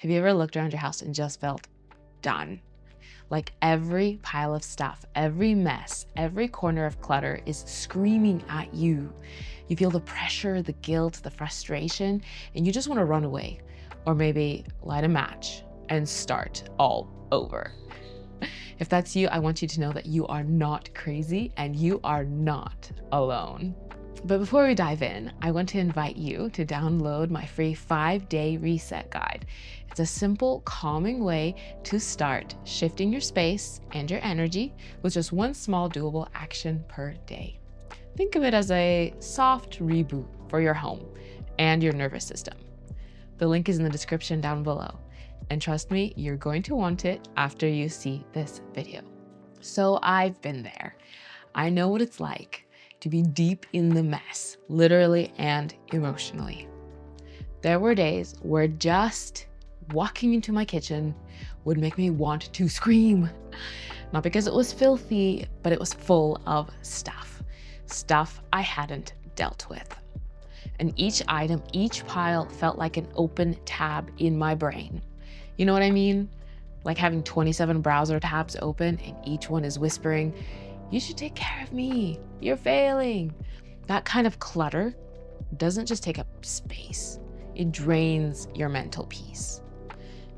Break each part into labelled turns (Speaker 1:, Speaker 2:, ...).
Speaker 1: Have you ever looked around your house and just felt done? Like every pile of stuff, every mess, every corner of clutter is screaming at you. You feel the pressure, the guilt, the frustration, and you just want to run away. Or maybe light a match and start all over. If that's you, I want you to know that you are not crazy and you are not alone. But before we dive in, I want to invite you to download my free 5-day reset guide. It's a simple, calming way to start shifting your space and your energy with just one small doable action per day. Think of it as a soft reboot for your home and your nervous system. The link is in the description down below. And trust me, you're going to want it after you see this video. So I've been there. I know what it's like to be deep in the mess, literally and emotionally. There were days where just walking into my kitchen would make me want to scream. Not because it was filthy, but it was full of stuff I hadn't dealt with. And each item, each pile felt like an open tab in my brain. You know what I mean? Like having 27 browser tabs open and each one is whispering, "You should take care of me. You're failing." That kind of clutter doesn't just take up space. It drains your mental peace.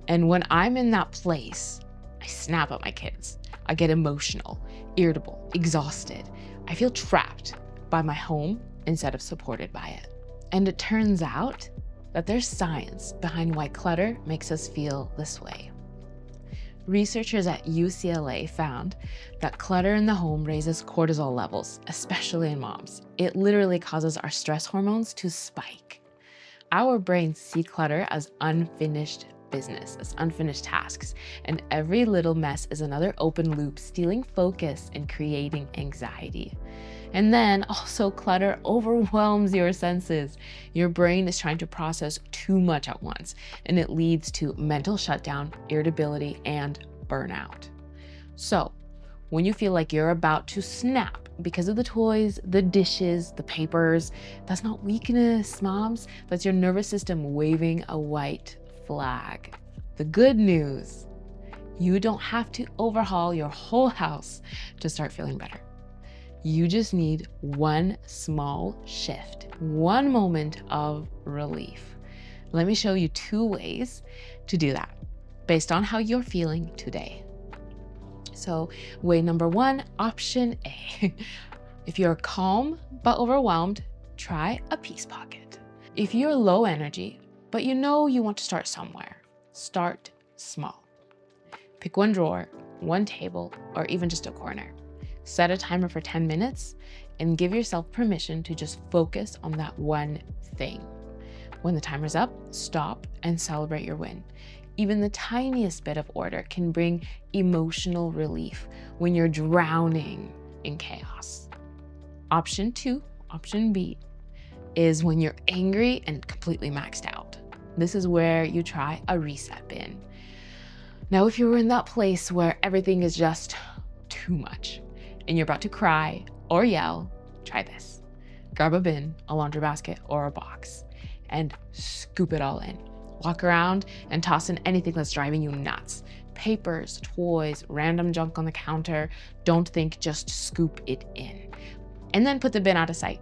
Speaker 1: And when I'm in that place, I snap at my kids. I get emotional, irritable, exhausted. I feel trapped by my home instead of supported by it. And it turns out that there's science behind why clutter makes us feel this way. Researchers at UCLA found that clutter in the home raises cortisol levels, especially in moms. It literally causes our stress hormones to spike. Our brains see clutter as unfinished business, as unfinished tasks, and every little mess is another open loop, stealing focus and creating anxiety. And then also clutter overwhelms your senses. Your brain is trying to process too much at once, and it leads to mental shutdown, irritability, and burnout. So when you feel like you're about to snap because of the toys, the dishes, the papers, that's not weakness, moms. That's your nervous system waving a white flag. The good news, you don't have to overhaul your whole house to start feeling better. You just need one small shift, one moment of relief. Let me show you 2 ways to do that based on how you're feeling today. So way number 1, option A. If you're calm but overwhelmed, try a peace pocket. If you're low energy, but you know you want to start somewhere, start small. Pick one drawer, one table, or even just a corner. Set a timer for 10 minutes and give yourself permission to just focus on that one thing. When the timer's up, stop and celebrate your win. Even the tiniest bit of order can bring emotional relief when you're drowning in chaos. Option 2, option B, is when you're angry and completely maxed out. This is where you try a reset bin. Now, if you're in that place where everything is just too much and you're about to cry or yell, try this. Grab a bin, a laundry basket, or a box and scoop it all in. Walk around and toss in anything that's driving you nuts. Papers, toys, random junk on the counter. Don't think, just scoop it in. And then put the bin out of sight.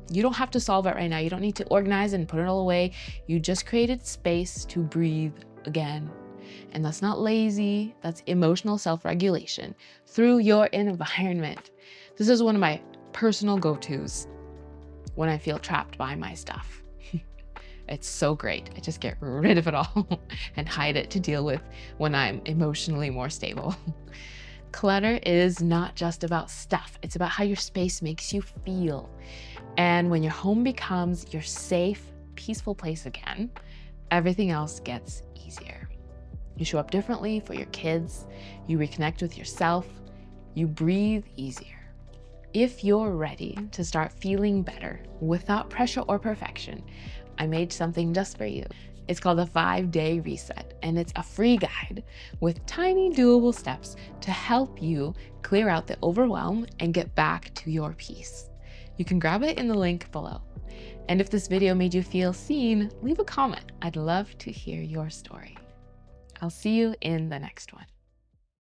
Speaker 1: You don't have to solve it right now. You don't need to organize and put it all away. You just created space to breathe again. And that's not lazy, that's emotional self-regulation through your environment. This is one of my personal go-tos when I feel trapped by my stuff. It's so great. I just get rid of it all and hide it to deal with when I'm emotionally more stable. Clutter is not just about stuff. It's about how your space makes you feel. And when your home becomes your safe, peaceful place again, everything else gets easier. You show up differently for your kids. You reconnect with yourself. You breathe easier. If you're ready to start feeling better without pressure or perfection, I made something just for you. It's called a 5-day reset, and it's a free guide with tiny doable steps to help you clear out the overwhelm and get back to your peace. You can grab it in the link below. And if this video made you feel seen, leave a comment. I'd love to hear your story. I'll see you in the next one.